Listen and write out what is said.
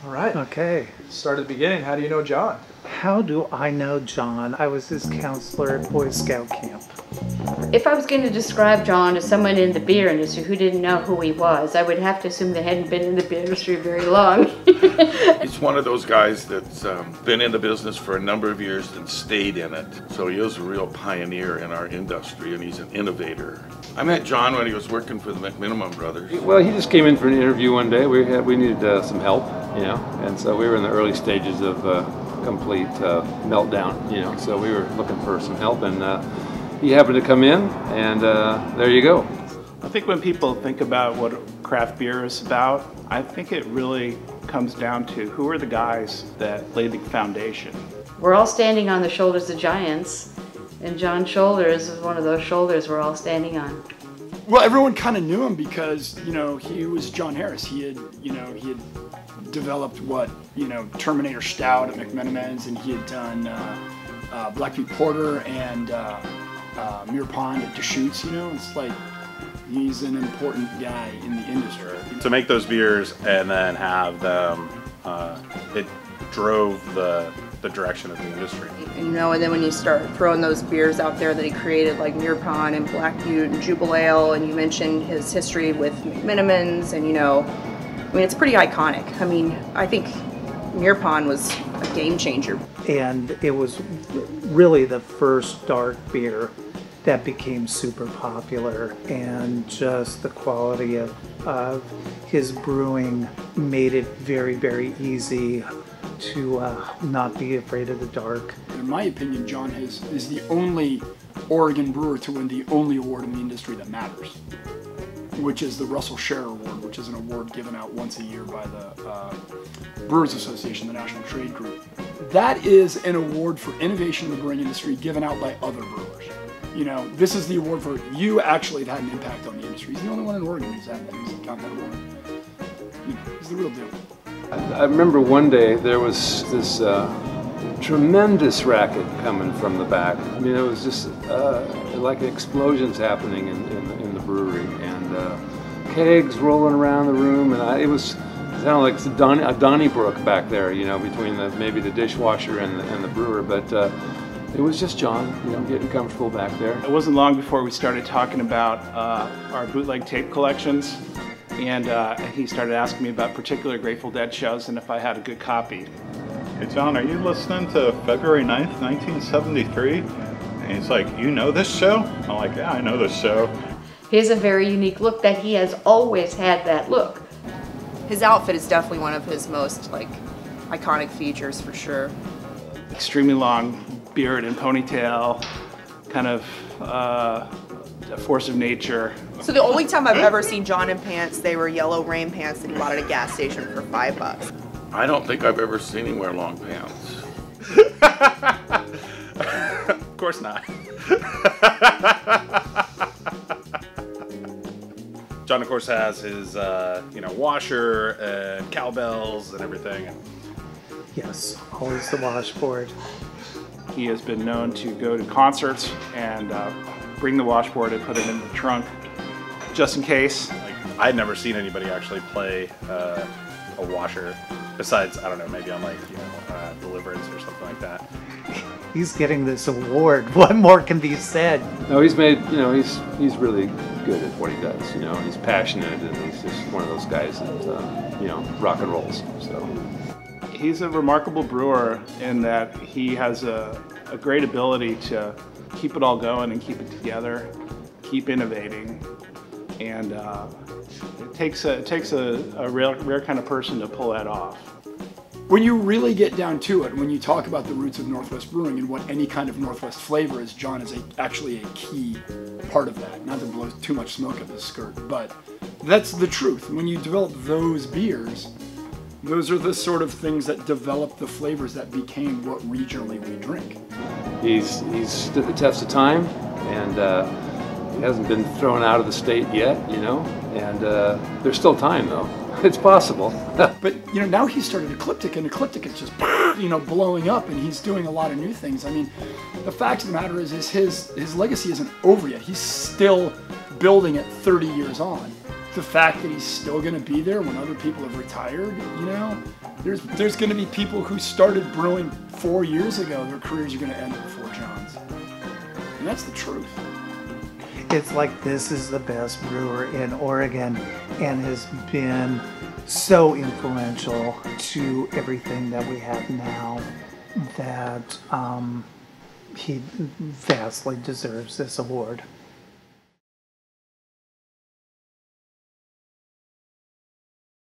All right. Okay. Start at the beginning. How do you know John? How do I know John? I was his counselor at Boy Scout camp. If I was going to describe John as someone in the beer industry who didn't know who he was, I would have to assume they hadn't been in the beer industry very long. He's one of those guys that's been in the business for a number of years and stayed in it. So he is a real pioneer in our industry, and he's an innovator. I met John when he was working for the McMenamin brothers. Well, he just came in for an interview one day. We needed some help, you know, and so we were in the early stages of complete meltdown, you know. So we were looking for some help, and he happened to come in, and there you go. I think when people think about what craft beer is about, I think it really comes down to who are the guys that laid the foundation. We're all standing on the shoulders of giants, and John's shoulders is one of those shoulders we're all standing on. Well, everyone kind of knew him because, you know, he was John Harris. He had developed what, you know, Terminator Stout at McMenamin's, and he had done Blackfeet Porter and Muir Pond at Deschutes. You know, it's like he's an important guy in the industry. To make those beers and then have them, it drove the direction of the industry. You know, and then when you start throwing those beers out there that he created, like Muir Pond and Black Butte and Jubilee, and you mentioned his history with McMenamins, and you know, I mean, it's pretty iconic. I mean, I think Muir Pond was a game changer. And it was really the first dark beer that became super popular, and just the quality of his brewing made it very, very easy to not be afraid of the dark. In my opinion, John is the only Oregon brewer to win the only award in the industry that matters, which is the Russell Share Award, which is an award given out once a year by the Brewers Association, the National Trade Group. That is an award for innovation in the brewing industry given out by other brewers. You know, this is the award for you actually had an impact on the industry. He's the only one in Oregon who's gotten that award. You know, he's the real deal. I remember one day there was this tremendous racket coming from the back. I mean, it was just like explosions happening in the brewery, and kegs rolling around the room, and it sounded like a Donnybrook back there, you know, between maybe the dishwasher and the brewer, but it was just John, you know, getting comfortable back there. It wasn't long before we started talking about our bootleg tape collections, and he started asking me about particular Grateful Dead shows and if I had a good copy. Hey John, are you listening to February 9th, 1973? And he's like, you know this show? I'm like, yeah, I know this show. He has a very unique look that he has always had that look. His outfit is definitely one of his most like iconic features for sure. Extremely long beard and ponytail, kind of a force of nature. So the only time I've ever seen John in pants, they were yellow rain pants that he bought at a gas station for $5. I don't think I've ever seen him wear long pants. Of course not. John, of course, has his washer and cowbells and everything. Yes, always the washboard. He has been known to go to concerts and bring the washboard and put it in the trunk, just in case. Like, I'd never seen anybody actually play a washer, besides, I don't know, maybe on like, Deliverance or something like that. He's getting this award. What more can be said? No, he's really good at what he does, you know, he's passionate, and he's just one of those guys that, you know, rock and rolls, so. He's a remarkable brewer in that he has a great ability to keep it all going and keep it together, keep innovating, and it takes a rare kind of person to pull that off. When you really get down to it, when you talk about the roots of Northwest brewing and what any kind of Northwest flavor is, John is actually a key part of that. Not to blow too much smoke up his skirt, but that's the truth. When you develop those beers, those are the sort of things that develop the flavors that became what regionally we drink. He's stood the test of time, and he hasn't been thrown out of the state yet, you know, and there's still time though. It's possible. But, you know, now he started Ecliptic, and Ecliptic is just, you know, blowing up, and he's doing a lot of new things. I mean, the fact of the matter is his legacy isn't over yet. He's still building it 30 years on. the fact that he's still going to be there when other people have retired, you know, there's going to be people who started brewing 4 years ago, their careers are going to end before John's. And that's the truth. It's like this is the best brewer in Oregon and has been so influential to everything that we have now that he vastly deserves this award.